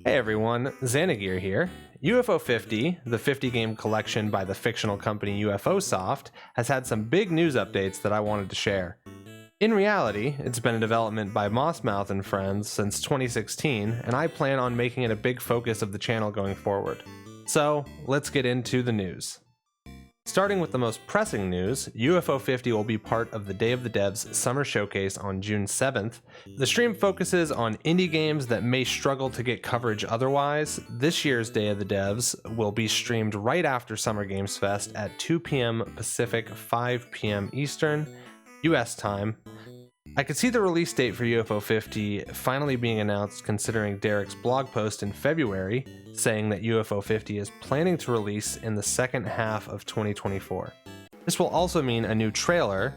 Hey everyone, XanaGear here. UFO 50, the 50 game collection by the fictional company UFO Soft, has had some big news updates that I wanted to share. In reality, it's been in development by Mossmouth and Friends since 2016, and I plan on making it a big focus of the channel going forward. So, let's get into the news. Starting with the most pressing news, UFO 50 will be part of the Day of the Devs Summer Showcase on June 7th. The stream focuses on indie games that may struggle to get coverage otherwise. This year's Day of the Devs will be streamed right after Summer Games Fest at 2 p.m. Pacific, 5 p.m. Eastern, US time. I could see the release date for UFO 50 finally being announced, considering Derek's blog post in February saying that UFO 50 is planning to release in the second half of 2024. This will also mean a new trailer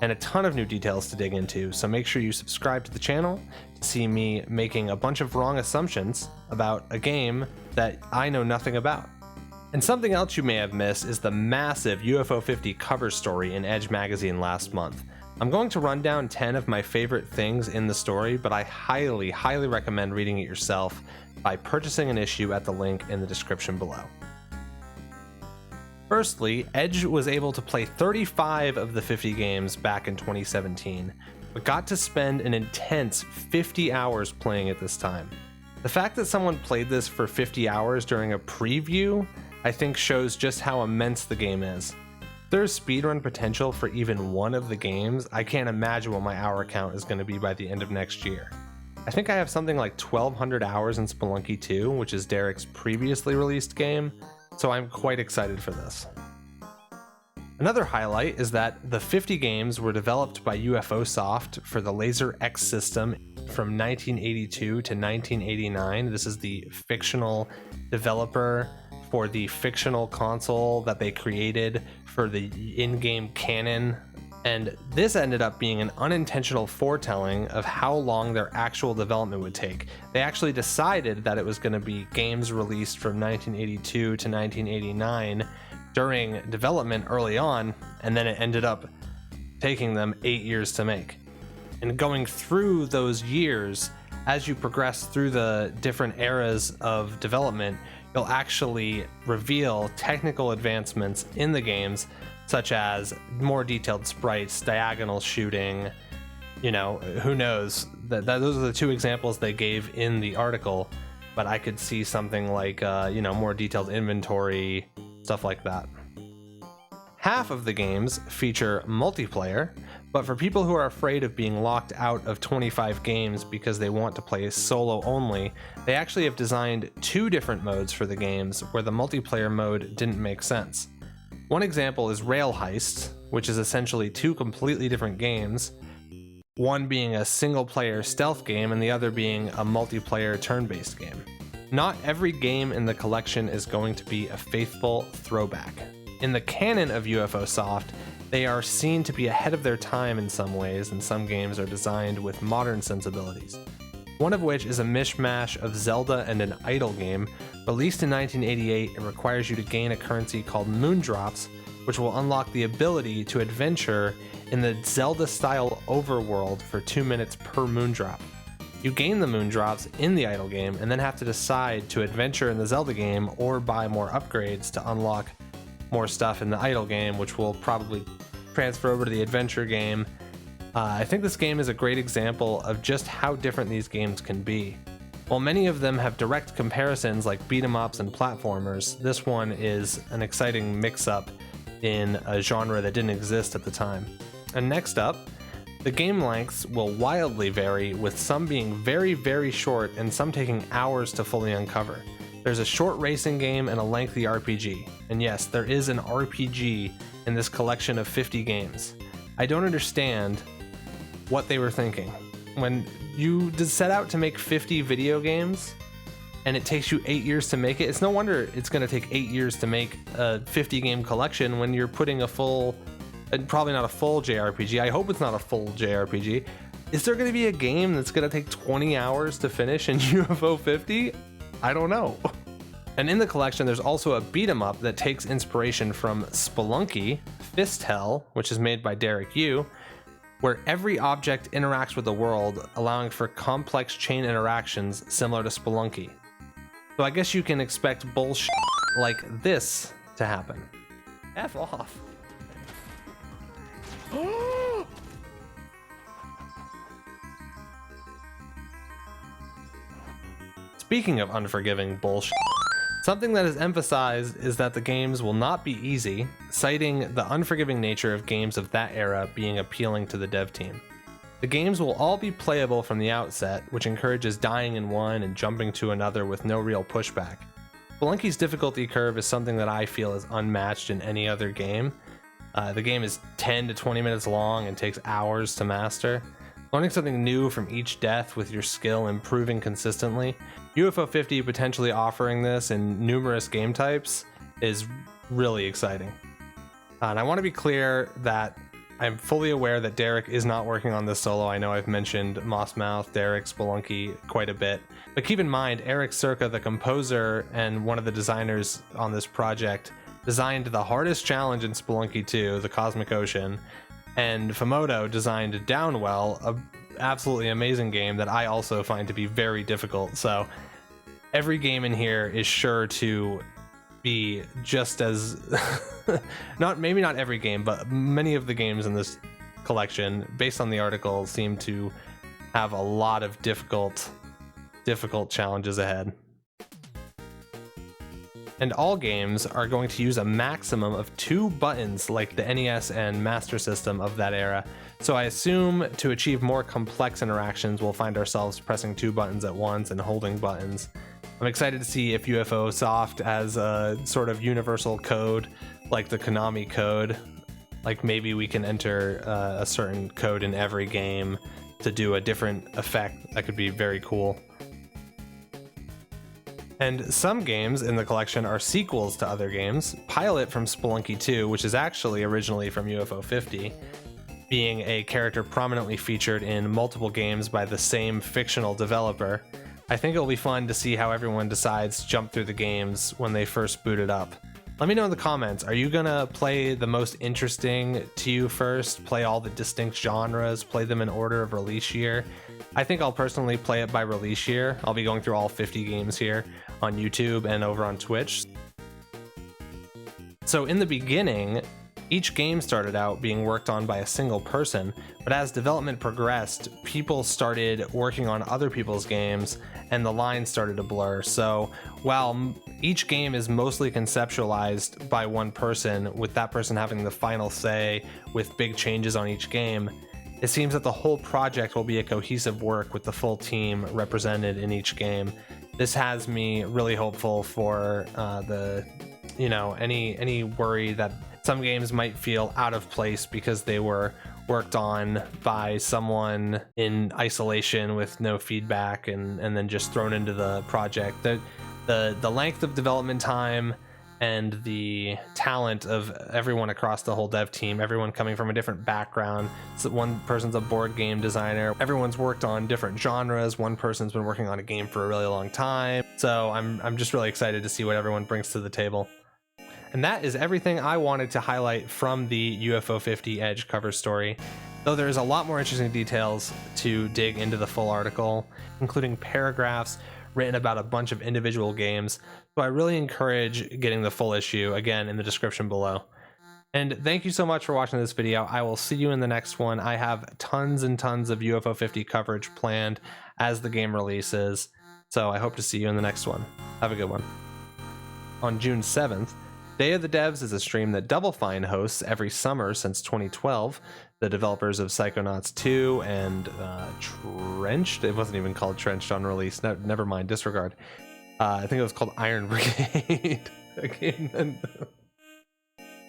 and a ton of new details to dig into, so make sure you subscribe to the channel to see me making a bunch of wrong assumptions about a game that I know nothing about. And something else you may have missed is the massive UFO 50 cover story in Edge magazine last month. I'm going to run down 10 of my favorite things in the story, but I highly recommend reading it yourself by purchasing an issue at the link in the description below. Firstly, Edge was able to play 35 of the 50 games back in 2017, but got to spend an intense 50 hours playing it this time. The fact that someone played this for 50 hours during a preview, I think shows just how immense the game is. If there's speedrun potential for even one of the games, I can't imagine what my hour count is going to be by the end of next year. I think I have something like 1,200 hours in Spelunky 2, which is Derek's previously released game, so I'm quite excited for this. Another highlight is that the 50 games were developed by UFO Soft for the Laser X system from 1982 to 1989. This is the fictional developer for the fictional console that they created for the in-game canon, and this ended up being an unintentional foretelling of how long their actual development would take. They actually decided that it was going to be games released from 1982 to 1989 during development early on, and then it ended up taking them 8 years to make. And going through those years, as you progress through the different eras of development, you'll actually reveal technical advancements in the games, such as more detailed sprites, diagonal shooting, who knows. Those are the two examples they gave in the article, but I could see something like, more detailed inventory, stuff like that. Half of the games feature multiplayer, but for people who are afraid of being locked out of 25 games because they want to play solo only, they actually have designed 2 different modes for the games where the multiplayer mode didn't make sense. One example is Rail Heist, which is essentially 2 completely different games, one being a single-player stealth game and the other being a multiplayer turn-based game. Not every game in the collection is going to be a faithful throwback. In the canon of UFO Soft, they are seen to be ahead of their time in some ways, and some games are designed with modern sensibilities. One of which is a mishmash of Zelda and an idle game. Released in 1988, it requires you to gain a currency called Moondrops, which will unlock the ability to adventure in the Zelda-style overworld for 2 minutes per Moondrop. You gain the Moondrops in the idle game, and then have to decide to adventure in the Zelda game or buy more upgrades to unlock more stuff in the idle game, which will probably transfer over to the adventure game. I think this game is a great example of just how different these games can be. While many of them have direct comparisons like beat-em-ups and platformers, this one is an exciting mix-up in a genre that didn't exist at the time. And next up, the game lengths will wildly vary, with some being very short and some taking hours to fully uncover. There's a short racing game and a lengthy RPG. And yes, there is an RPG in this collection of 50 games. I don't understand what they were thinking. When you set out to make 50 video games and it takes you 8 years to make it, it's no wonder it's going to take 8 years to make a 50 game collection when you're putting a full, probably not a full JRPG. I hope it's not a full JRPG. Is there going to be a game that's going to take 20 hours to finish in UFO 50? I don't know. And in the collection, there's also a beat 'em up that takes inspiration from Spelunky, Fist Hell, which is made by Derek Yu, where every object interacts with the world, allowing for complex chain interactions similar to Spelunky. So I guess you can expect bullshit like this to happen. F off. Speaking of unforgiving bullshit, something that is emphasized is that the games will not be easy, citing the unforgiving nature of games of that era being appealing to the dev team. The games will all be playable from the outset, which encourages dying in one and jumping to another with no real pushback. Spelunky's difficulty curve is something that I feel is unmatched in any other game. The game is 10 to 20 minutes long and takes hours to master. Learning something new from each death with your skill improving consistently, UFO 50 potentially offering this in numerous game types is really exciting. And I want to be clear that I'm fully aware that Derek is not working on this solo. I know I've mentioned Mossmouth, Derek, Spelunky quite a bit. But keep in mind, Eric Circa, the composer and one of the designers on this project, designed the hardest challenge in Spelunky 2, the Cosmic Ocean, and Famoto designed Downwell, a absolutely amazing game that I also find to be very difficult. So every game in here is sure to be just as maybe not every game, but many of the games in this collection, based on the article, seem to have a lot of difficult challenges ahead. And all games are going to use a maximum of 2 buttons like the NES and Master System of that era. So I assume to achieve more complex interactions, we'll find ourselves pressing 2 buttons at once and holding buttons. I'm excited to see if UFO Soft has a sort of universal code like the Konami code. Like maybe we can enter a certain code in every game to do a different effect. That could be very cool. And some games in the collection are sequels to other games. Pilot from Spelunky 2, which is actually originally from UFO 50, being a character prominently featured in multiple games by the same fictional developer. I think it'll be fun to see how everyone decides to jump through the games when they first boot it up. Let me know in the comments, are you gonna play the most interesting to you first, play all the distinct genres, play them in order of release year? I think I'll personally play it by release year. I'll be going through all 50 games here on YouTube and over on Twitch. So in the beginning, each game started out being worked on by a single person, but as development progressed, people started working on other people's games and the lines started to blur. So while each game is mostly conceptualized by one person, with that person having the final say with big changes on each game, it seems that the whole project will be a cohesive work with the full team represented in each game. This has me really hopeful for any worry that some games might feel out of place because they were worked on by someone in isolation with no feedback and then just thrown into the project. The length of development time and the talent of everyone across the whole dev team, everyone coming from a different background. So one person's a board game designer, everyone's worked on different genres, one person's been working on a game for a really long time. So I'm just really excited to see what everyone brings to the table. And that is everything I wanted to highlight from the UFO 50 Edge cover story, though there's a lot more interesting details to dig into the full article, including paragraphs written about a bunch of individual games. So I really encourage getting the full issue, again, in the description below. And thank you so much for watching this video. I will see you in the next one. I have tons and tons of UFO 50 coverage planned as the game releases, so I hope to see you in the next one. Have a good one. On June 7th, Day of the Devs is a stream that Double Fine hosts every summer since 2012. The developers of Psychonauts 2 and Trenched, it wasn't even called Trenched on release, never mind, disregard. I think it was called Iron Brigade.